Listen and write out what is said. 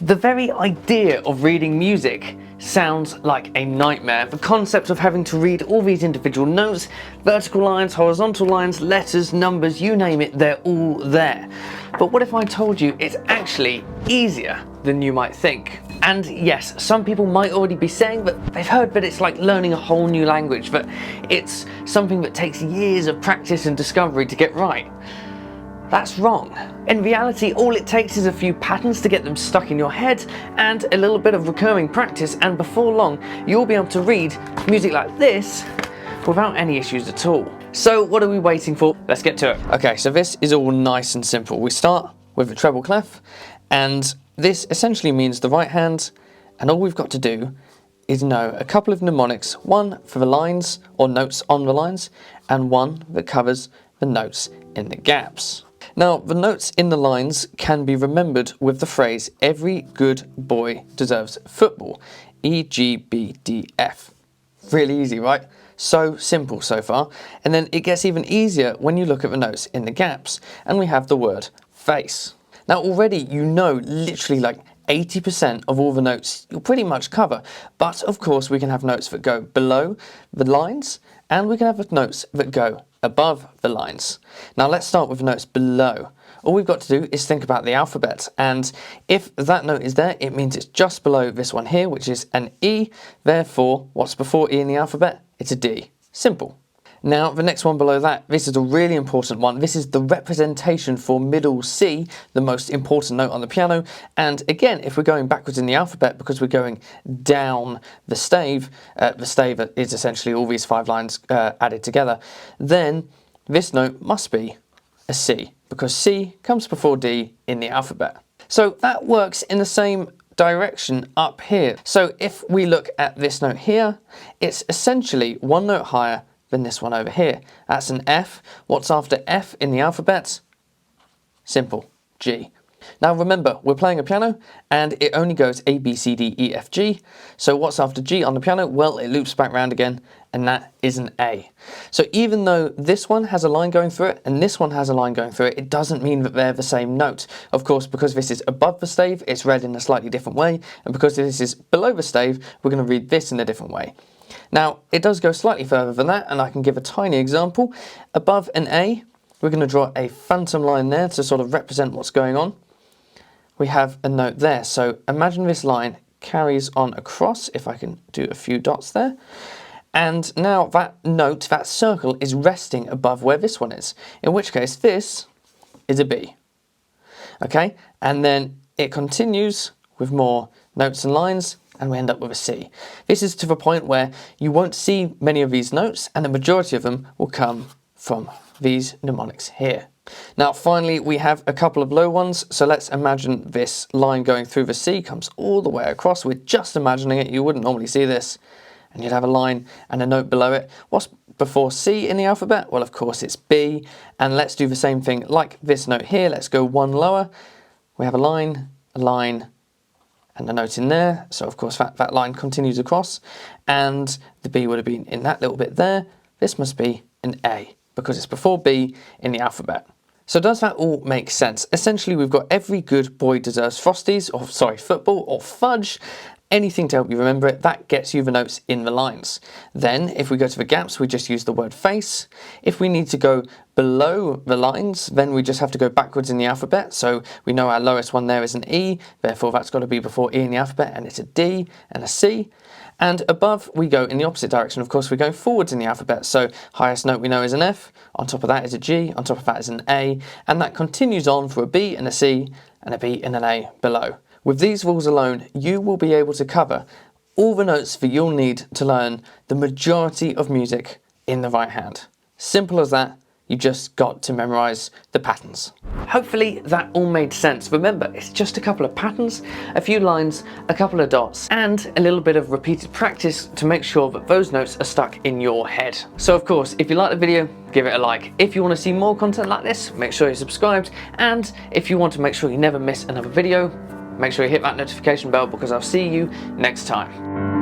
The very idea of reading music sounds like a nightmare. The concept of having to read all these individual notes, vertical lines, horizontal lines, letters, numbers, you name it, they're all there. But what if I told you it's actually easier than you might think? And yes, some people might already be saying that they've heard that it's like learning a whole new language, that it's something that takes years of practice and discovery to get right. That's wrong. In reality, all it takes is a few patterns to get them stuck in your head and a little bit of recurring practice, and before long, you'll be able to read music like this without any issues at all. So what are we waiting for? Let's get to it. Okay, so this is all nice and simple. We start with the treble clef, and this essentially means the right hand, and all we've got to do is know a couple of mnemonics, one for the lines or notes on the lines, and one that covers the notes in the gaps. Now, the notes in the lines can be remembered with the phrase, every good boy deserves football, E-G-B-D-F. Really easy, right? So simple so far. And then it gets even easier when you look at the notes in the gaps, and we have the word face. Now already you know literally like 80% of all the notes you'll pretty much cover, but of course we can have notes that go below the lines, and we can have notes that go above the lines. Now let's start with notes below. All we've got to do is think about the alphabet, and if that note is there, it means it's just below this one here, which is an E. Therefore, what's before E in the alphabet? It's a D. Simple. Now the next one below that, this is a really important one. This is the representation for middle C, the most important note on the piano. And again, if we're going backwards in the alphabet, because we're going down the stave is essentially all these 5 lines added together, then this note must be a C, because C comes before D in the alphabet. So that works in the same direction up here. So if we look at this note here, it's essentially one note higher than this one over here. That's an F. What's after F in the alphabet? Simple, G. Now remember, we're playing a piano and it only goes A, B, C, D, E, F, G. So what's after G on the piano? Well, it loops back round again, and that is an A. So even though this one has a line going through it and this one has a line going through it, it doesn't mean that they're the same note. Of course, because this is above the stave, it's read in a slightly different way, and because this is below the stave, we're going to read this in a different way. Now, it does go slightly further than that, and I can give a tiny example. Above an A, we're going to draw a phantom line there to sort of represent what's going on. We have a note there, so imagine this line carries on across, if I can do a few dots there. And now that note, that circle, is resting above where this one is, in which case this is a B. Okay, and then it continues with more notes and lines, and we end up with a C. This is to the point where you won't see many of these notes, and the majority of them will come from these mnemonics here. Now finally, we have a couple of low ones, so let's imagine this line going through the C comes all the way across. We're just imagining it, you wouldn't normally see this, and you'd have a line and a note below it. What's before C in the alphabet? Well, of course it's B, and let's do the same thing like this note here. Let's go one lower. We have a line, and a note in there, so of course that line continues across, and the B would have been in that little bit there. This must be an A, because it's before B in the alphabet. So does that all make sense? Essentially, we've got every good boy deserves Frosties, or sorry, football, or fudge, anything to help you remember it. That gets you the notes in the lines. Then, if we go to the gaps, we just use the word face. If we need to go below the lines, then we just have to go backwards in the alphabet. So we know our lowest one there is an E, therefore that's got to be before E in the alphabet, and it's a D and a C. And above, we go in the opposite direction. Of course, we go forwards in the alphabet. So highest note we know is an F, on top of that is a G, on top of that is an A, and that continues on for a B and a C, and a B and an A below. With these rules alone, you will be able to cover all the notes that you'll need to learn the majority of music in the right hand. Simple as that. You just got to memorize the patterns. Hopefully that all made sense. Remember, it's just a couple of patterns, a few lines, a couple of dots, and a little bit of repeated practice to make sure that those notes are stuck in your head. So of course, if you like the video, give it a like. If you want to see more content like this, make sure you're subscribed. And if you want to make sure you never miss another video, make sure you hit that notification bell, because I'll see you next time.